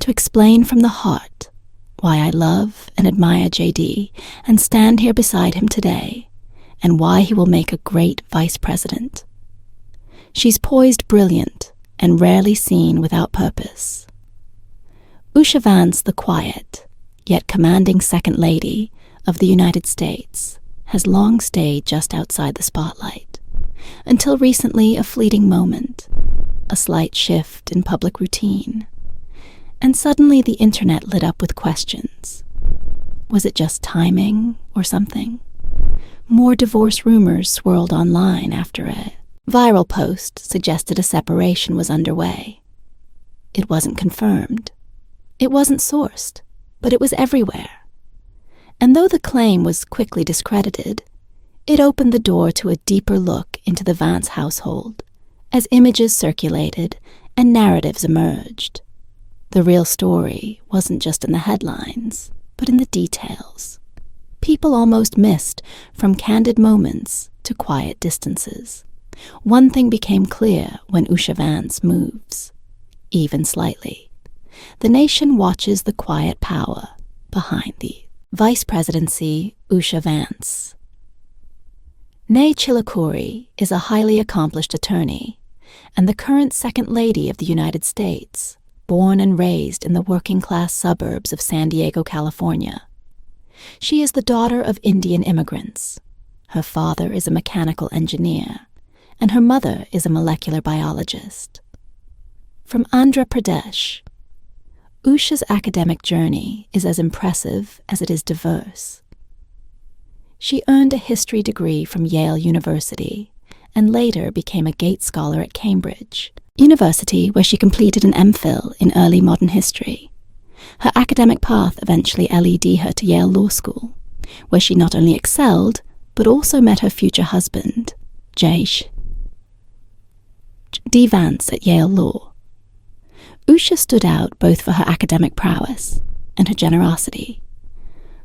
to explain from the heart why I love and admire J.D. and stand here beside him today, and why he will make a great vice president. She's poised brilliant and rarely seen without purpose. Usha Vance, the quiet, yet commanding Second Lady of the United States, has long stayed just outside the spotlight, until recently a fleeting moment, a slight shift in public routine. And suddenly the internet lit up with questions. Was it just timing or something? More divorce rumors swirled online after a viral post suggested a separation was underway. It wasn't confirmed. It wasn't sourced, but it was everywhere. And though the claim was quickly discredited, it opened the door to a deeper look into the Vance household as images circulated and narratives emerged. The real story wasn't just in the headlines, but in the details. People almost missed from candid moments to quiet distances. One thing became clear when Usha Vance moves, even slightly. The nation watches the quiet power behind the Vice Presidency Usha Vance. Née Chilukuri is a highly accomplished attorney and the current Second Lady of the United States, born and raised in the working-class suburbs of San Diego, California. She is the daughter of Indian immigrants. Her father is a mechanical engineer, and her mother is a molecular biologist. From Andhra Pradesh, Usha's academic journey is as impressive as it is diverse. She earned a history degree from Yale University and later became a Gates Scholar at Cambridge University, where she completed an MPhil in early modern history. Her academic path eventually led her to Yale Law School, where she not only excelled, but also met her future husband, J.D. Vance at Yale Law. Usha stood out both for her academic prowess and her generosity.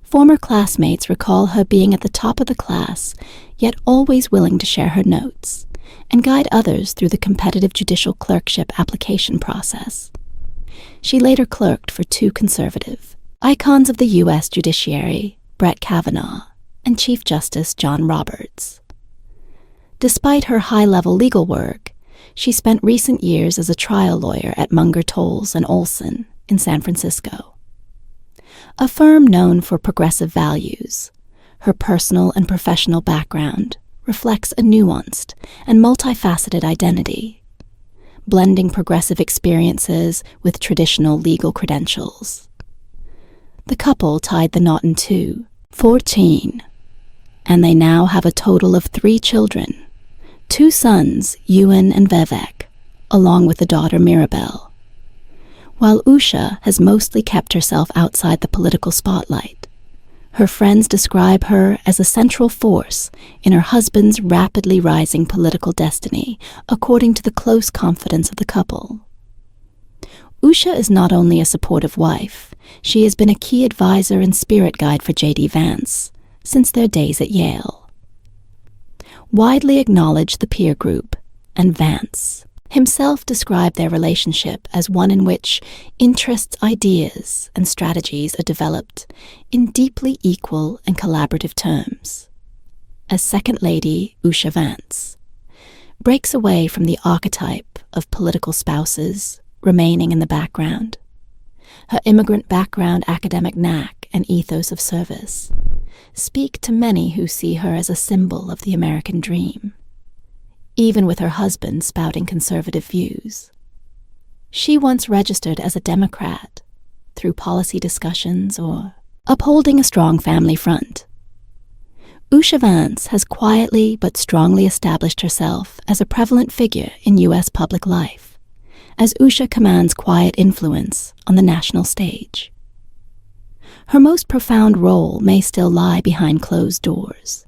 Former classmates recall her being at the top of the class, yet always willing to share her notes and guide others through the competitive judicial clerkship application process. She later clerked for two conservative icons of the U.S. judiciary, Brett Kavanaugh and Chief Justice John Roberts. Despite her high-level legal work, she spent recent years as a trial lawyer at Munger, Tolles & Olson in San Francisco. A firm known for progressive values, her personal and professional background reflects a nuanced and multifaceted identity, blending progressive experiences with traditional legal credentials. The couple tied the knot in 2014, and they now have a total of 3 children, 2 sons, Ewan and Vivek, along with a daughter, Mirabelle. While Usha has mostly kept herself outside the political spotlight, her friends describe her as a central force in her husband's rapidly rising political destiny, according to the close confidence of the couple. Usha is not only a supportive wife, she has been a key advisor and spirit guide for J.D. Vance since their days at Yale. Widely acknowledged the peer group, and Vance himself described their relationship as one in which interests, ideas, and strategies are developed in deeply equal and collaborative terms. As Second Lady Usha Vance breaks away from the archetype of political spouses remaining in the background, her immigrant background, academic knack, and ethos of service speak to many who see her as a symbol of the American dream. Even with her husband spouting conservative views. She once registered as a Democrat through policy discussions or upholding a strong family front. Usha Vance has quietly but strongly established herself as a prevalent figure in U.S. public life, as Usha commands quiet influence on the national stage. Her most profound role may still lie behind closed doors.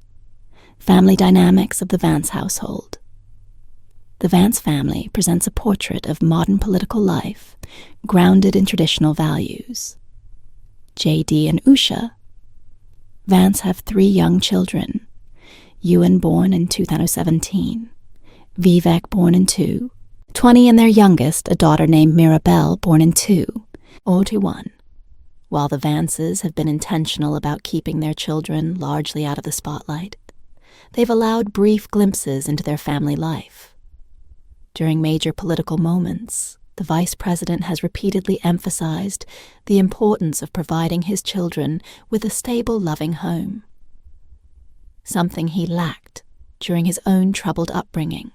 Family dynamics of the Vance household. The Vance family presents a portrait of modern political life, grounded in traditional values. J.D. and Usha Vance have 3 young children, Ewan born in 2017, Vivek born in 2020, and their youngest, a daughter named Mirabelle, born in 0-1. While the Vances have been intentional about keeping their children largely out of the spotlight, they've allowed brief glimpses into their family life. During major political moments, the vice president has repeatedly emphasized the importance of providing his children with a stable, loving home, something he lacked during his own troubled upbringing,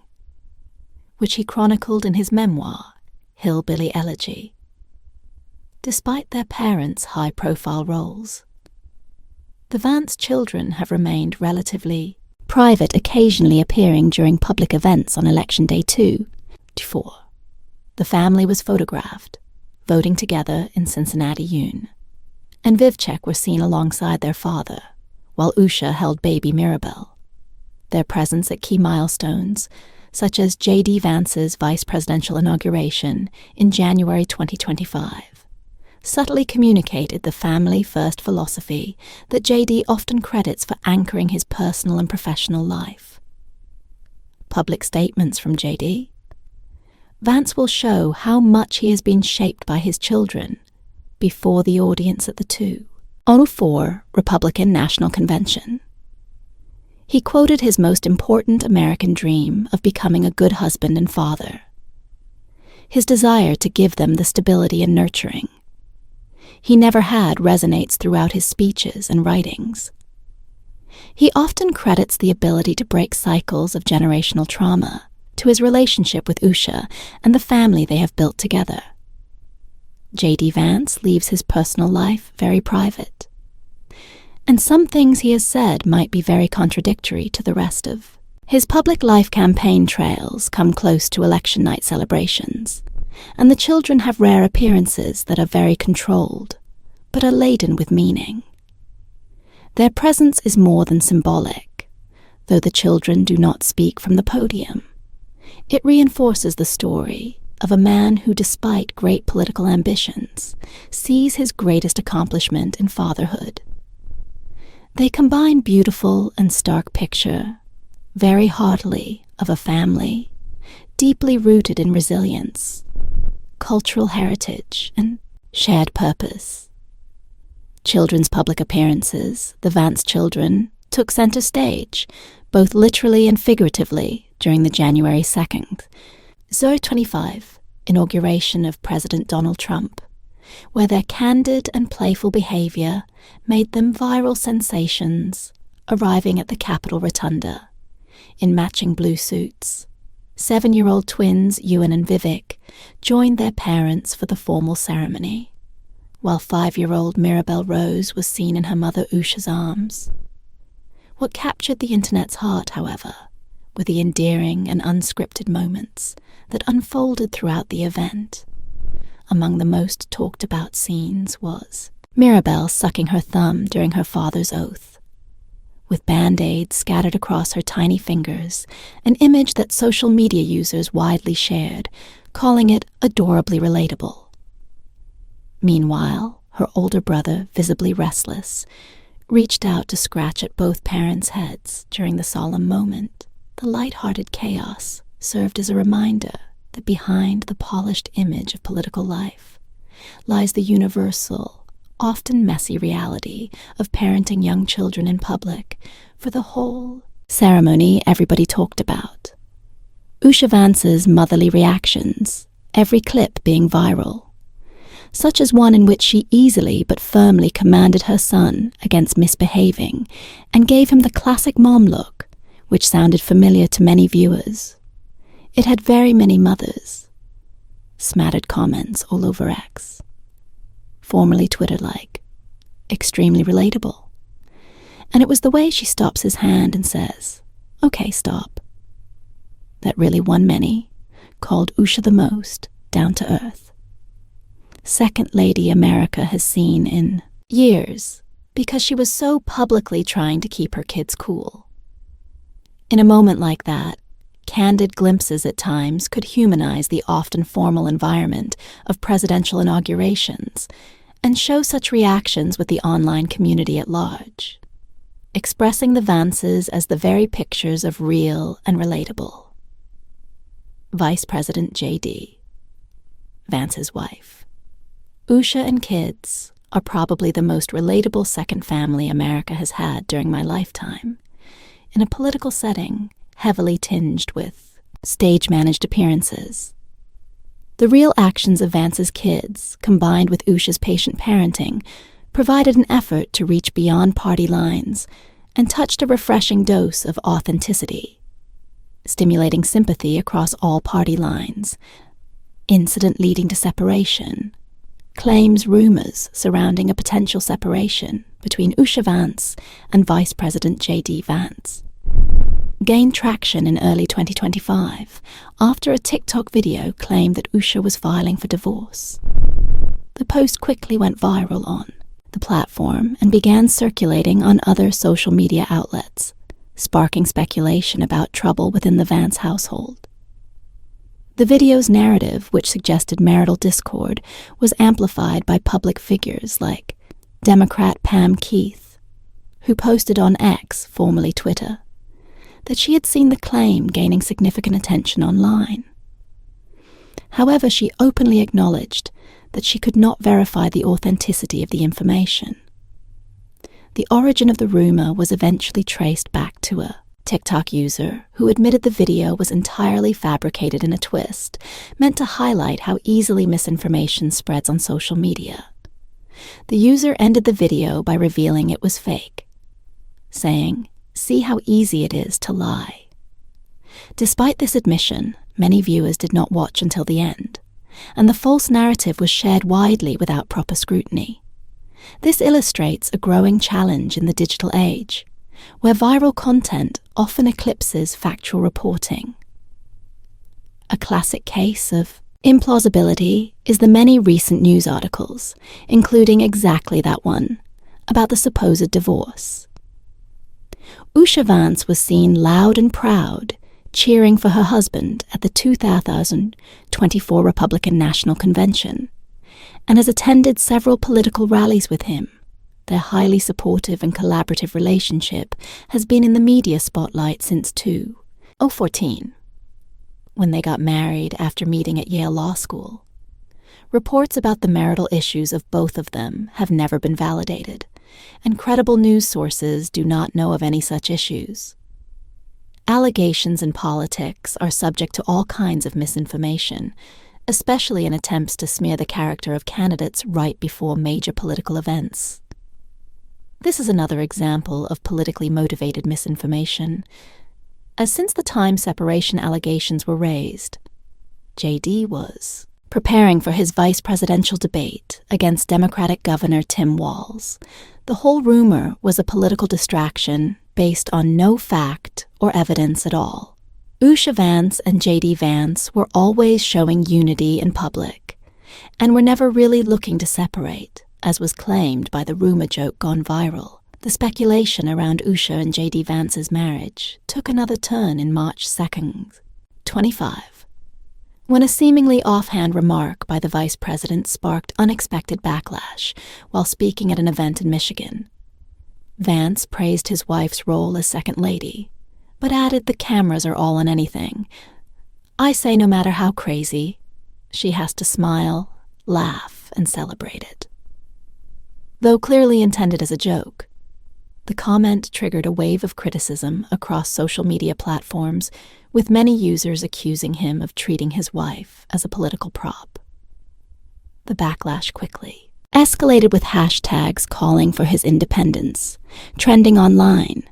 which he chronicled in his memoir, Hillbilly Elegy. Despite their parents' high-profile roles, the Vance children have remained relatively private, occasionally appearing during public events on Election Day 2-4. The family was photographed, voting together in Cincinnati Une, and Vivchek were seen alongside their father, while Usha held baby Mirabel. Their presence at key milestones, such as J.D. Vance's vice presidential inauguration in January 2025, subtly communicated the family-first philosophy that J.D. often credits for anchoring his personal and professional life. Public statements from J.D. Vance will show how much he has been shaped by his children before the audience at the 2004 Republican National Convention. He quoted his most important American dream of becoming a good husband and father, his desire to give them the stability and nurturing he never had resonates throughout his speeches and writings. He often credits the ability to break cycles of generational trauma to his relationship with Usha and the family they have built together. J.D. Vance leaves his personal life very private, and some things he has said might be very contradictory to the rest of. His public life campaign trails come close to election night celebrations, and the children have rare appearances that are very controlled, but are laden with meaning. Their presence is more than symbolic, though the children do not speak from the podium. It reinforces the story of a man who, despite great political ambitions, sees his greatest accomplishment in fatherhood. They combine beautiful and stark picture, very heartily, of a family, deeply rooted in resilience, cultural heritage, and shared purpose. Children's public appearances, the Vance children, took center stage, both literally and figuratively, during the January 2nd, 2025 inauguration of President Donald Trump, where their candid and playful behavior made them viral sensations, arriving at the Capitol Rotunda in matching blue suits. 7-year-old twins Ewan and Vivek joined their parents for the formal ceremony, while 5-year-old Mirabel Rose was seen in her mother Usha's arms. What captured the internet's heart, however, were the endearing and unscripted moments that unfolded throughout the event. Among the most talked about scenes was Mirabel sucking her thumb during her father's oath, with Band-Aids scattered across her tiny fingers, an image that social media users widely shared, calling it adorably relatable. Meanwhile, her older brother, visibly restless, reached out to scratch at both parents' heads during the solemn moment. The light-hearted chaos served as a reminder that behind the polished image of political life lies the universal, often messy reality of parenting young children in public for the whole ceremony everybody talked about. Usha Vance's motherly reactions, every clip being viral, such as one in which she easily but firmly commanded her son against misbehaving and gave him the classic mom look, which sounded familiar to many viewers. It had very many mothers. Smattered comments all over X, formerly Twitter-like, extremely relatable. And it was the way she stops his hand and says, "Okay, stop," that really won many, called Usha the most down to earth. Second Lady America has seen in years because she was so publicly trying to keep her kids cool. In a moment like that, candid glimpses at times could humanize the often formal environment of presidential inaugurations and show such reactions with the online community at large, expressing the Vances as the very pictures of real and relatable. Vice President J.D., Vance's wife. Usha and kids are probably the most relatable second family America has had during my lifetime, in a political setting heavily tinged with stage-managed appearances. The real actions of Vance's kids, combined with Usha's patient parenting, provided an effort to reach beyond party lines and touched a refreshing dose of authenticity, stimulating sympathy across all party lines, incident leading to separation, claims, rumors surrounding a potential separation between Usha Vance and Vice President J.D. Vance gained traction in early 2025 after a TikTok video claimed that Usha was filing for divorce. The post quickly went viral on the platform and began circulating on other social media outlets, sparking speculation about trouble within the Vance household. The video's narrative, which suggested marital discord, was amplified by public figures like Democrat Pam Keith, who posted on X, formerly Twitter, that she had seen the claim gaining significant attention online. However, she openly acknowledged that she could not verify the authenticity of the information. The origin of the rumor was eventually traced back to a TikTok user who admitted the video was entirely fabricated in a twist, meant to highlight how easily misinformation spreads on social media. The user ended the video by revealing it was fake, saying, "See how easy it is to lie." Despite this admission, many viewers did not watch until the end, and the false narrative was shared widely without proper scrutiny. This illustrates a growing challenge in the digital age, where viral content often eclipses factual reporting. A classic case of implausibility is the many recent news articles, including exactly that one, about the supposed divorce. Usha Vance was seen loud and proud, cheering for her husband at the 2024 Republican National Convention, and has attended several political rallies with him. Their highly supportive and collaborative relationship has been in the media spotlight since 2014, when they got married after meeting at Yale Law School. Reports about the marital issues of both of them have never been validated, and credible news sources do not know of any such issues. Allegations in politics are subject to all kinds of misinformation, especially in attempts to smear the character of candidates right before major political events. This is another example of politically motivated misinformation, as since the time separation allegations were raised, J.D. was preparing for his vice presidential debate against Democratic Governor Tim Walz. The whole rumor was a political distraction based on no fact or evidence at all. Usha Vance and J.D. Vance were always showing unity in public, and were never really looking to separate, as was claimed by the rumor joke gone viral. The speculation around Usha and J.D. Vance's marriage took another turn in March 2nd, 25, when a seemingly offhand remark by the vice president sparked unexpected backlash while speaking at an event in Michigan. Vance praised his wife's role as second lady, but added the cameras are all on anything. I say no matter how crazy, she has to smile, laugh, and celebrate it. Though clearly intended as a joke, the comment triggered a wave of criticism across social media platforms, with many users accusing him of treating his wife as a political prop. The backlash quickly escalated with hashtags calling for his independence, trending online,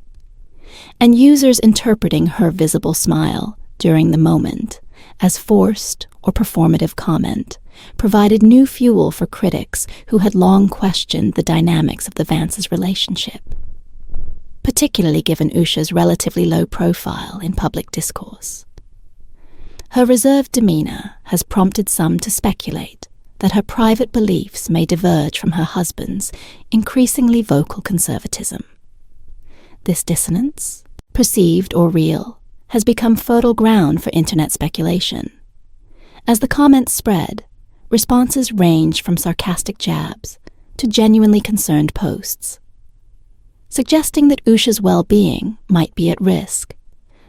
and users interpreting her visible smile during the moment as forced or performative comment provided new fuel for critics who had long questioned the dynamics of the Vances' relationship, particularly given Usha's relatively low profile in public discourse. Her reserved demeanor has prompted some to speculate that her private beliefs may diverge from her husband's increasingly vocal conservatism. This dissonance, perceived or real, has become fertile ground for internet speculation. As the comments spread, responses ranged from sarcastic jabs to genuinely concerned posts, suggesting that Usha's well-being might be at risk,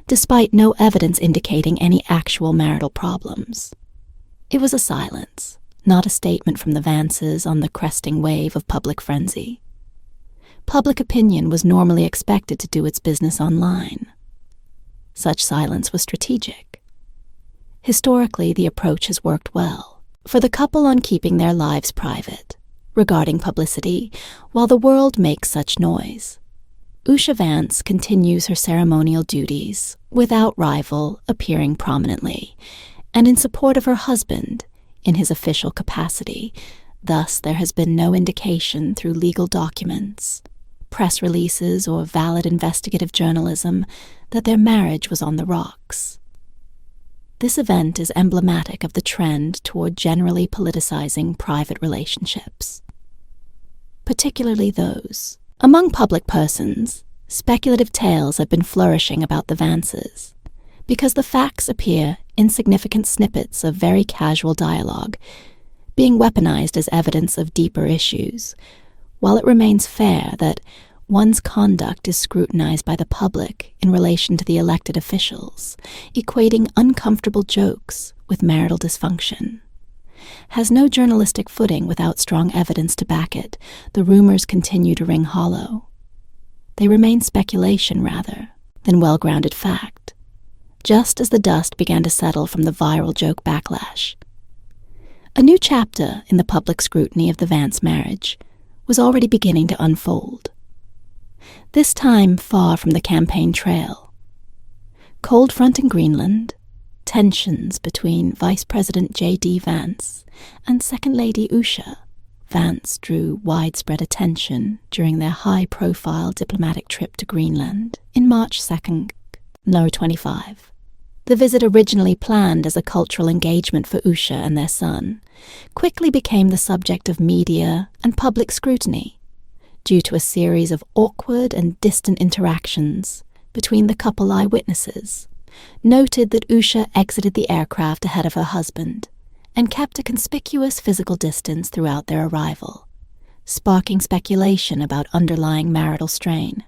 despite no evidence indicating any actual marital problems. It was a silence, not a statement from the Vances on the cresting wave of public frenzy. Public opinion was normally expected to do its business online. Such silence was strategic. Historically, the approach has worked well for the couple on keeping their lives private, regarding publicity, while the world makes such noise. Usha Vance continues her ceremonial duties, without rival appearing prominently, and in support of her husband in his official capacity. Thus, there has been no indication through legal documents, press releases, or valid investigative journalism that their marriage was on the rocks. This event is emblematic of the trend toward generally politicizing private relationships, particularly those among public persons. Speculative tales have been flourishing about the Vances because the facts appear insignificant snippets of very casual dialogue, being weaponized as evidence of deeper issues, while it remains fair that one's conduct is scrutinized by the public in relation to the elected officials, equating uncomfortable jokes with marital dysfunction. Has no journalistic footing without strong evidence to back it, the rumors continue to ring hollow. They remain speculation rather than well-grounded fact, just as the dust began to settle from the viral joke backlash. A new chapter in the public scrutiny of the Vance marriage was already beginning to unfold. This time far from the campaign trail. Cold front in Greenland, tensions between Vice President J.D. Vance and Second Lady Usha Vance drew widespread attention during their high-profile diplomatic trip to Greenland in March 25. The visit, originally planned as a cultural engagement for Usha and their son, quickly became the subject of media and public scrutiny due to a series of awkward and distant interactions between the couple eyewitnesses, noted that Usha exited the aircraft ahead of her husband and kept a conspicuous physical distance throughout their arrival, sparking speculation about underlying marital strain.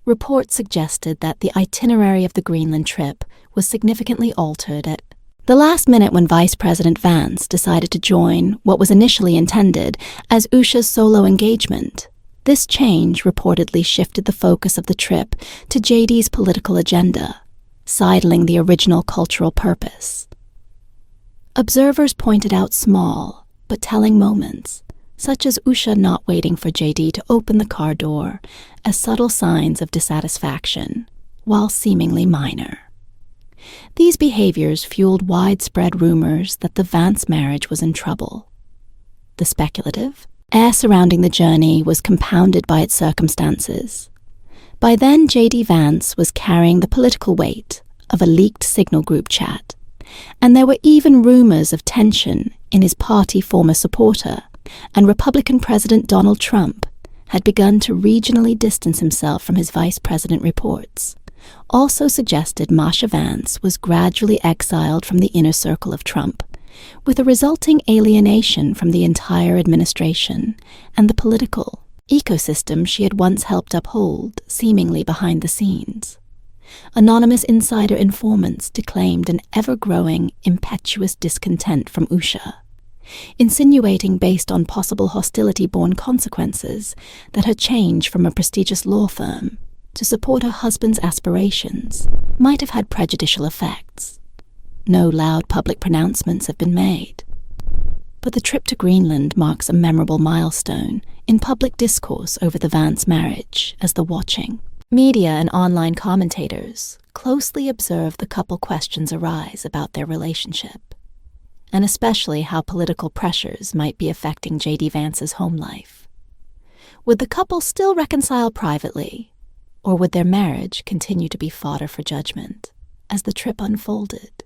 Reports suggested that the itinerary of the Greenland trip was significantly altered at the last minute when Vice President Vance decided to join what was initially intended as Usha's solo engagement. This change reportedly shifted the focus of the trip to JD's political agenda, sidling the original cultural purpose. Observers pointed out small but telling moments, such as Usha not waiting for JD to open the car door, as subtle signs of dissatisfaction, while seemingly minor. These behaviors fueled widespread rumors that the Vance marriage was in trouble. The speculative air surrounding the journey was compounded by its circumstances. By then, J.D. Vance was carrying the political weight of a leaked Signal group chat, and there were even rumors of tension in his party former supporter, and Republican President Donald Trump had begun to regionally distance himself from his vice president. Reports also suggested Masha Vance was gradually exiled from the inner circle of Trump, with a resulting alienation from the entire administration and the political ecosystem she had once helped uphold, seemingly behind the scenes. Anonymous insider informants declaimed an ever-growing, impetuous discontent from Usha, insinuating based on possible hostility-born consequences that her change from a prestigious law firm to support her husband's aspirations might have had prejudicial effects. No loud public pronouncements have been made, but the trip to Greenland marks a memorable milestone in public discourse over the Vance marriage, as the watching media and online commentators closely observe the couple questions arise about their relationship, and especially how political pressures might be affecting J.D. Vance's home life. Would the couple still reconcile privately, or would their marriage continue to be fodder for judgment as the trip unfolded?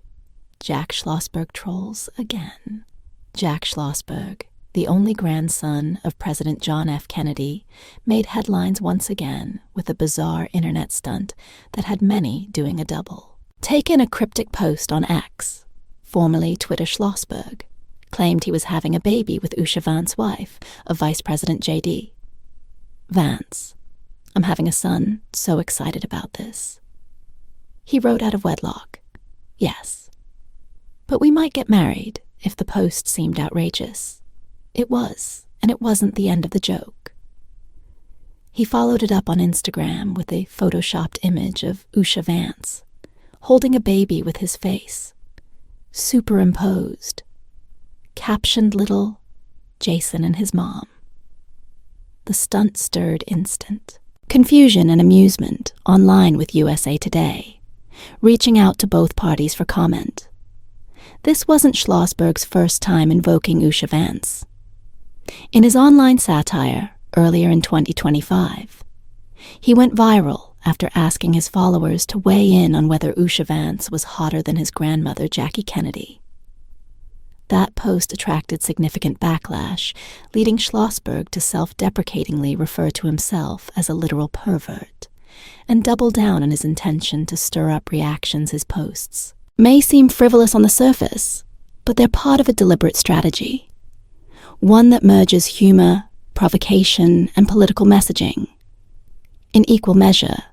Jack Schlossberg trolls again. Jack Schlossberg, the only grandson of President John F. Kennedy, made headlines once again with a bizarre internet stunt that had many doing a double. Take in a cryptic post on X, formerly Twitter. Schlossberg claimed he was having a baby with Usha Vance's wife of Vice President J.D. Vance. I'm having a son, so excited about this. He wrote out of wedlock. Yes. But we might get married if the post seemed outrageous. It was, and it wasn't the end of the joke. He followed it up on Instagram with a photoshopped image of Usha Vance, holding a baby with his face, superimposed, captioned little Jason and his mom. The stunt stirred instant confusion and amusement online with USA Today, reaching out to both parties for comment. This wasn't Schlossberg's first time invoking Usha Vance. In his online satire earlier in 2025, he went viral after asking his followers to weigh in on whether Usha Vance was hotter than his grandmother, Jackie Kennedy. That post attracted significant backlash, leading Schlossberg to self-deprecatingly refer to himself as a literal pervert, and double down on his intention to stir up reactions his posts may seem frivolous on the surface, but they're part of a deliberate strategy, one that merges humor, provocation, and political messaging. In equal measure,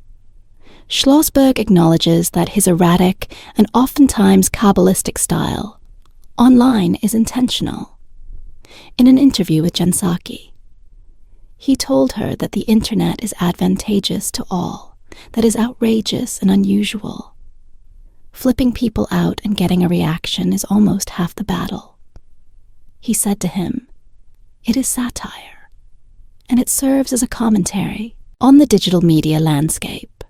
Schlossberg acknowledges that his erratic and oftentimes Kabbalistic style online is intentional. In an interview with Jen Psaki, he told her that the internet is advantageous to all, that is outrageous and unusual. Flipping people out and getting a reaction is almost half the battle. He said to him, "It is satire, and it serves as a commentary on the digital media landscape.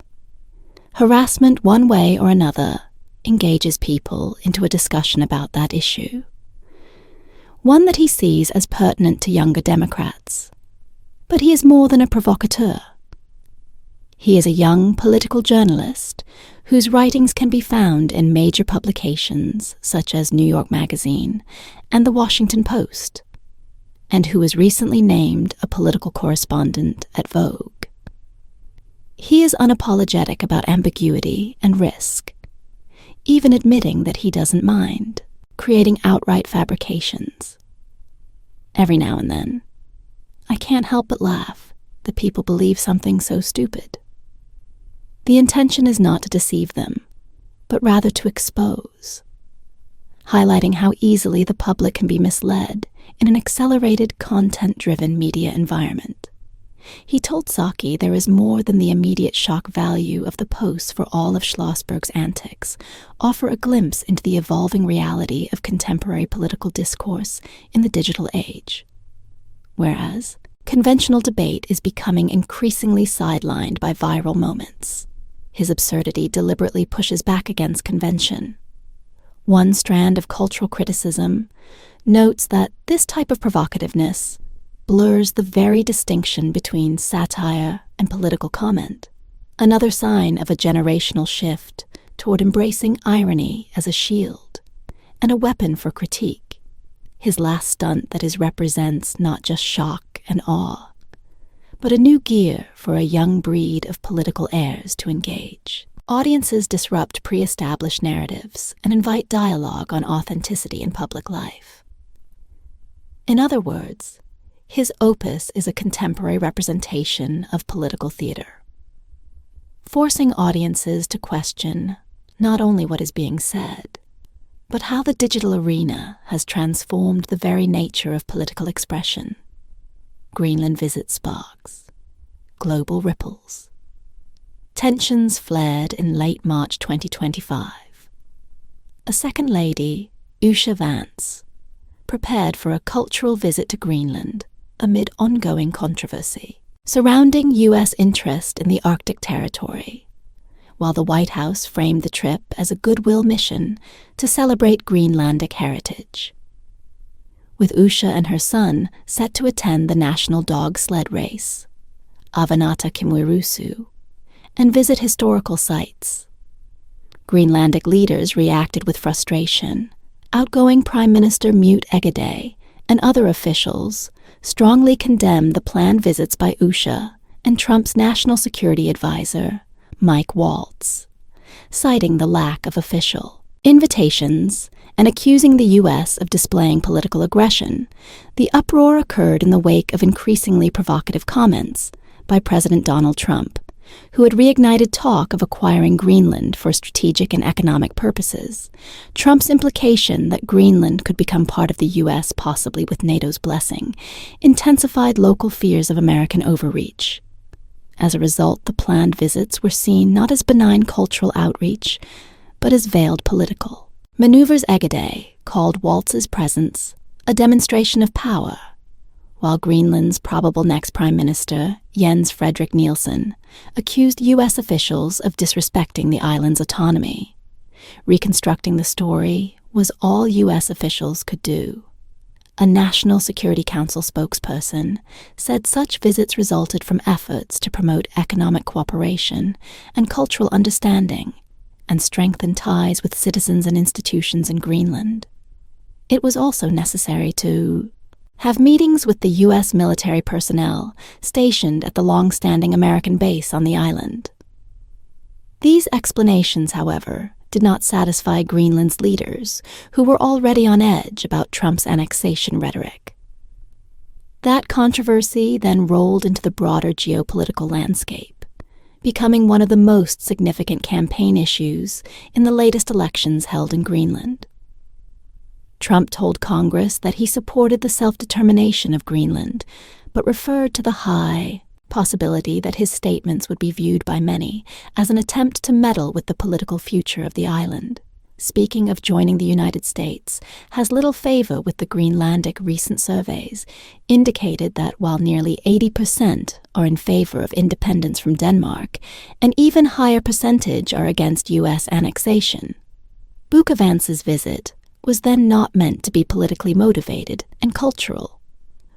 Harassment one way or another engages people into a discussion about that issue, one that he sees as pertinent to younger Democrats. But he is more than a provocateur. He is a young political journalist whose writings can be found in major publications such as New York Magazine and The Washington Post, and who was recently named a political correspondent at Vogue. He is unapologetic about ambiguity and risk, even admitting that he doesn't mind creating outright fabrications. Every now and then, I can't help but laugh that people believe something so stupid. The intention is not to deceive them, but rather to expose, highlighting how easily the public can be misled in an accelerated, content-driven media environment. He told Psaki there is more than the immediate shock value of the posts for all of Schlossberg's antics offer a glimpse into the evolving reality of contemporary political discourse in the digital age. Whereas, conventional debate is becoming increasingly sidelined by viral moments. His absurdity deliberately pushes back against convention. One strand of cultural criticism notes that this type of provocativeness blurs the very distinction between satire and political comment, another sign of a generational shift toward embracing irony as a shield and a weapon for critique, his last stunt that represents not just shock and awe, but a new gear for a young breed of political heirs to engage. Audiences disrupt pre-established narratives and invite dialogue on authenticity in public life. In other words, his opus is a contemporary representation of political theater, forcing audiences to question not only what is being said, but how the digital arena has transformed the very nature of political expression. Greenland visit sparks, global ripples. Tensions flared in late March 2025. A second lady, Usha Vance, prepared for a cultural visit to Greenland amid ongoing controversy surrounding U.S. interest in the Arctic territory, while the White House framed the trip as a goodwill mission to celebrate Greenlandic heritage. With Usha and her son set to attend the national dog sled race, Avanata Kimwirusu, and visit historical sites, Greenlandic leaders reacted with frustration. Outgoing Prime Minister Mute Egede and other officials strongly condemned the planned visits by Usha and Trump's national security advisor, Mike Waltz, citing the lack of official invitations and accusing the U.S. of displaying political aggression. The uproar occurred in the wake of increasingly provocative comments by President Donald Trump who had reignited talk of acquiring Greenland for strategic and economic purposes. Trump's implication that Greenland could become part of the U.S., possibly with NATO's blessing, intensified local fears of American overreach. As a result, the planned visits were seen not as benign cultural outreach, but as veiled political. Maneuvers Egede called Waltz's presence a demonstration of power, while Greenland's probable next prime minister, Jens Fredrik Nielsen, accused U.S. officials of disrespecting the island's autonomy. Reconstructing the story was all U.S. officials could do. A National Security Council spokesperson said such visits resulted from efforts to promote economic cooperation and cultural understanding and strengthen ties with citizens and institutions in Greenland. It was also necessary to have meetings with the U.S. military personnel stationed at the long-standing American base on the island. These explanations, however, did not satisfy Greenland's leaders, who were already on edge about Trump's annexation rhetoric. That controversy then rolled into the broader geopolitical landscape, becoming one of the most significant campaign issues in the latest elections held in Greenland. Trump told Congress that he supported the self-determination of Greenland, but referred to the high possibility that his statements would be viewed by many as an attempt to meddle with the political future of the island. Speaking of joining the United States, has little favor with the Greenlandic. Recent surveys indicated that while nearly 80% are in favor of independence from Denmark, an even higher percentage are against U.S. annexation. Usha Vance's visit was then not meant to be politically motivated and cultural,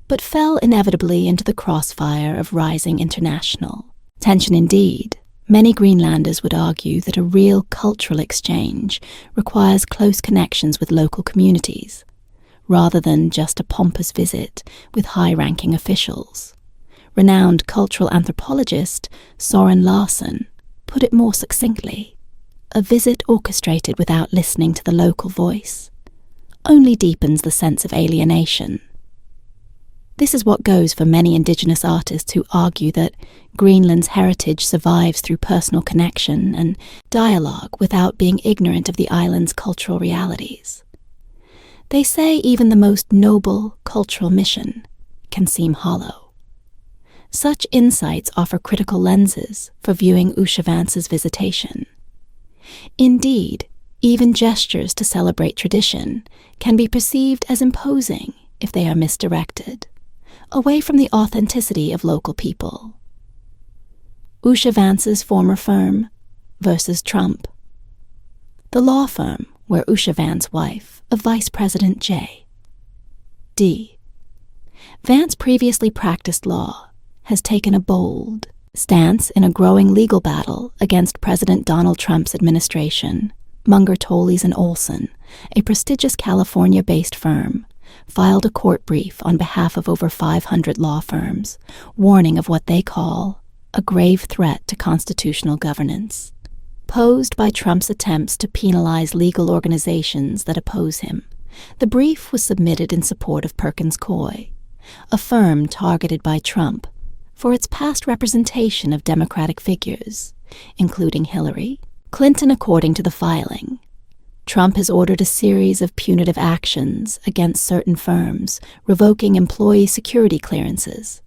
but fell inevitably into the crossfire of rising international tension. Indeed, many Greenlanders would argue that a real cultural exchange requires close connections with local communities, rather than just a pompous visit with high-ranking officials. Renowned cultural anthropologist Søren Larsen put it more succinctly: a visit orchestrated without listening to the local voice only deepens the sense of alienation. This is what goes for many Indigenous artists who argue that Greenland's heritage survives through personal connection and dialogue without being ignorant of the island's cultural realities. They say even the most noble cultural mission can seem hollow. Such insights offer critical lenses for viewing Usha Vance's visitation. Indeed, even gestures to celebrate tradition can be perceived as imposing if they are misdirected, away from the authenticity of local people. Usha Vance's former firm versus Trump. The law firm where Usha Vance, wife of Vice President J.D. Vance previously practiced law, has taken a bold stance in a growing legal battle against President Donald Trump's administration. Munger, Tolley & Olson, a prestigious California-based firm, filed a court brief on behalf of over 500 law firms, warning of what they call a grave threat to constitutional governance, posed by Trump's attempts to penalize legal organizations that oppose him. The brief was submitted in support of Perkins Coie, a firm targeted by Trump for its past representation of Democratic figures, including Hillary Clinton. According to the filing, Trump has ordered a series of punitive actions against certain firms, revoking employee security clearances,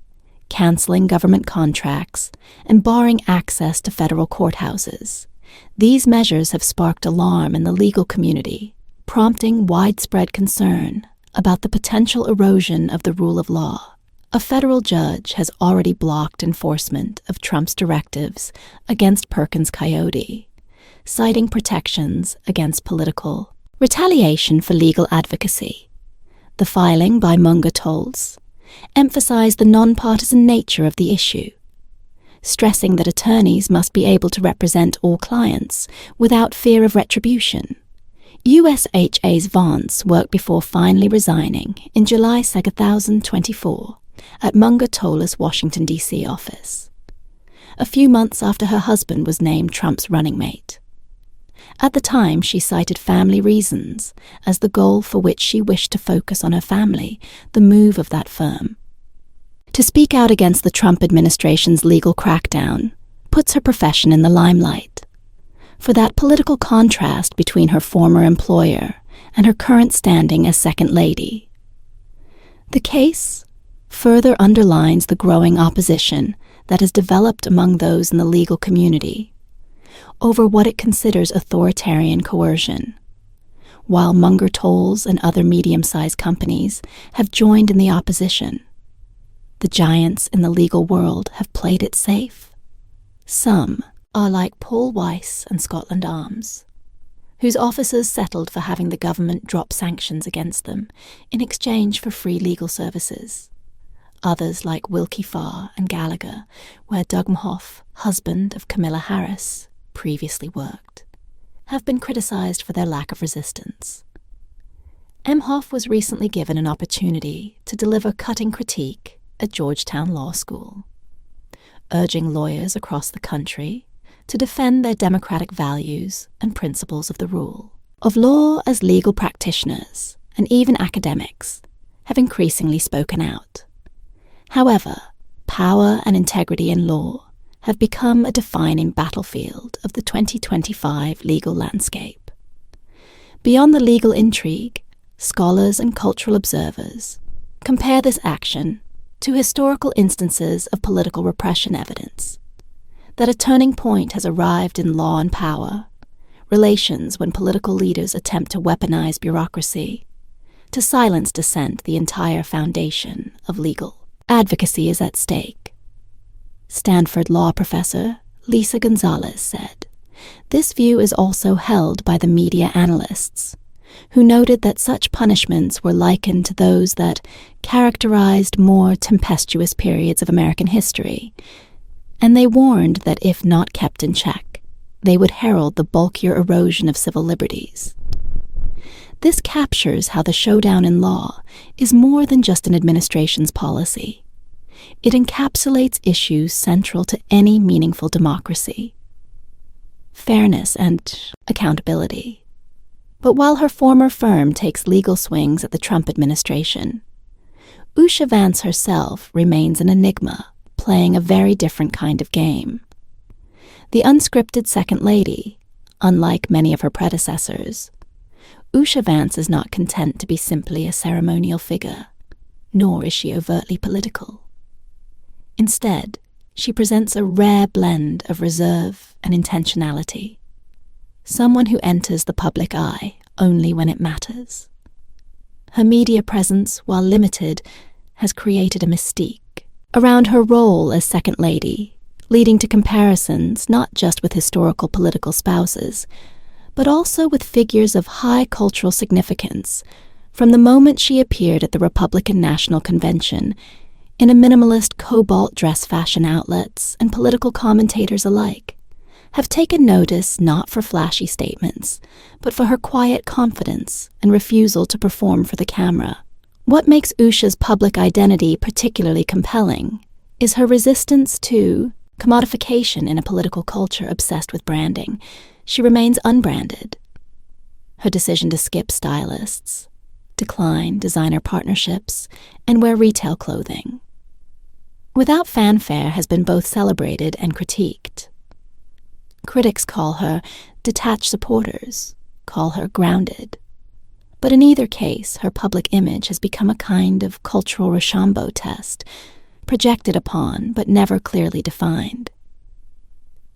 canceling government contracts, and barring access to federal courthouses. These measures have sparked alarm in the legal community, prompting widespread concern about the potential erosion of the rule of law. A federal judge has already blocked enforcement of Trump's directives against Perkins Coie, citing protections against political retaliation for legal advocacy. The filing by Munger Tolley emphasized the nonpartisan nature of the issue, stressing that attorneys must be able to represent all clients without fear of retribution. USHA's Vance worked before finally resigning in July 2024 at Munger Tolley's Washington, D.C. office, a few months after her husband was named Trump's running mate. At the time, she cited family reasons as the goal for which she wished to focus on her family, the move of that firm to speak out against the Trump administration's legal crackdown. puts her profession in the limelight. For that political contrast between her former employer and her current standing as Second Lady. The case further underlines the growing opposition that has developed among those in the legal community over what it considers authoritarian coercion, while Munger Tolls and other medium-sized companies have joined in the opposition. The giants in the legal world have played it safe. Some are like Paul Weiss and Scotland Arms, whose officers settled for having the government drop sanctions against them in exchange for free legal services. Others like Wilkie Farr and Gallagher, where Doug Mhoff, husband of Camilla Harris, previously worked, have been criticized for their lack of resistance. Mhoff was recently given an opportunity to deliver cutting critique at Georgetown Law School, urging lawyers across the country to defend their democratic values and principles of the rule of law as legal practitioners and even academics have increasingly spoken out. However, power and integrity in law have become a defining battlefield of the 2025 legal landscape. Beyond the legal intrigue, scholars and cultural observers compare this action to historical instances of political repression evidence that a turning point has arrived in law and power, relations when political leaders attempt to weaponize bureaucracy, to silence dissent, the entire foundation of legal advocacy is at stake. Stanford law professor Lisa Gonzalez said, "This view is also held by the media analysts, who noted that such punishments were likened to those that characterized more tempestuous periods of American history, and they warned that if not kept in check, they would herald the bulkier erosion of civil liberties." This captures how the showdown in law is more than just an administration's policy. It encapsulates issues central to any meaningful democracy: fairness and accountability. But while her former firm takes legal swings at the Trump administration, Usha Vance herself remains an enigma, playing a very different kind of game. The unscripted Second Lady, unlike many of her predecessors, Usha Vance is not content to be simply a ceremonial figure, nor is she overtly political. Instead, she presents a rare blend of reserve and intentionality, someone who enters the public eye only when it matters. Her media presence, while limited, has created a mystique around her role as Second Lady, leading to comparisons not just with historical political spouses, but also with figures of high cultural significance from the moment she appeared at the Republican National Convention in a minimalist cobalt dress fashion outlets and political commentators alike have taken notice not for flashy statements, but for her quiet confidence and refusal to perform for the camera. What makes Usha's public identity particularly compelling is her resistance to commodification in a political culture obsessed with branding. She remains unbranded. Her decision to skip stylists, decline designer partnerships, and wear retail clothing without fanfare has been both celebrated and critiqued. Critics call her detached, supporters call her grounded. But in either case, her public image has become a kind of cultural Rochambeau test, projected upon but never clearly defined.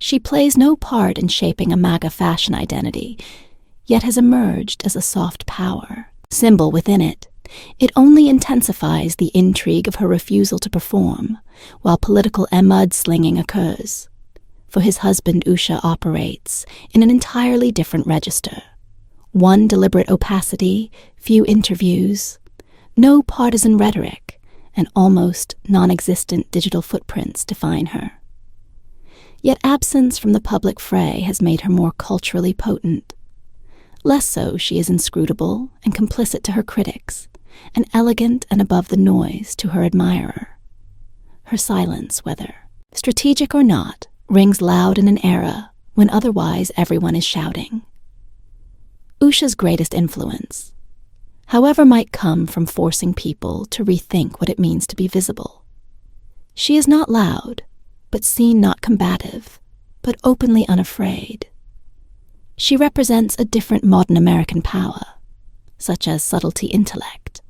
She plays no part in shaping a MAGA fashion identity, yet has emerged as a soft power symbol within it. It only intensifies the intrigue of her refusal to perform, while political mudslinging occurs. For his husband Usha operates in an entirely different register. One deliberate opacity, few interviews, no partisan rhetoric, and almost non-existent digital footprints define her. Yet absence from the public fray has made her more culturally potent. Less so, she is inscrutable and complicit to her critics, and elegant and above the noise to her admirer. Her silence, whether strategic or not, rings loud in an era when otherwise everyone is shouting. Usha's greatest influence, however, might come from forcing people to rethink what it means to be visible. She is not loud, but seen not combative, but openly unafraid. She represents a different modern American power, such as subtlety intellect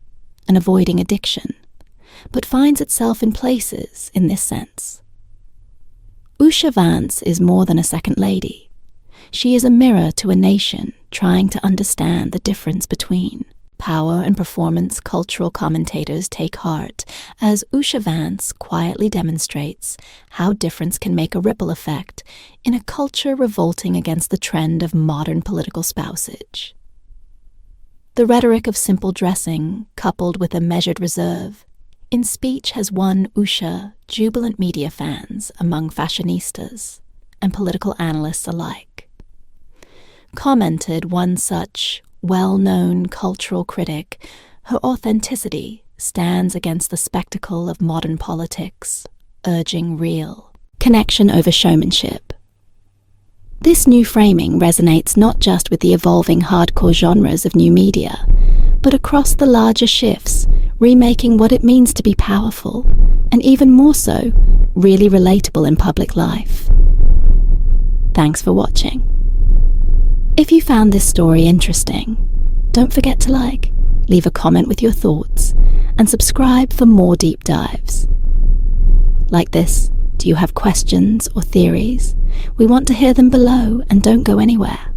and avoiding addiction, but finds itself in places in this sense. Usha Vance is more than a second lady. She is a mirror to a nation trying to understand the difference between. Power and performance cultural commentators take heart as Usha Vance quietly demonstrates how difference can make a ripple effect in a culture revolting against the trend of modern political spousage. The rhetoric of simple dressing, coupled with a measured reserve, in speech has won Usha jubilant media fans among fashionistas and political analysts alike. Commented one such well-known cultural critic, her authenticity stands against the spectacle of modern politics, urging real connection over showmanship. This new framing resonates not just with the evolving hardcore genres of new media, but across the larger shifts, remaking what it means to be powerful, and even more so, really relatable in public life. Thanks for watching. If you found this story interesting, don't forget to leave a comment with your thoughts, and subscribe for more deep dives. Like this, do you have questions or theories? We want to hear them below, and don't go anywhere.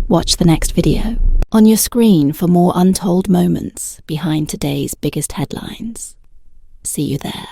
Watch the next video on your screen for more untold moments behind today's biggest headlines. See you there.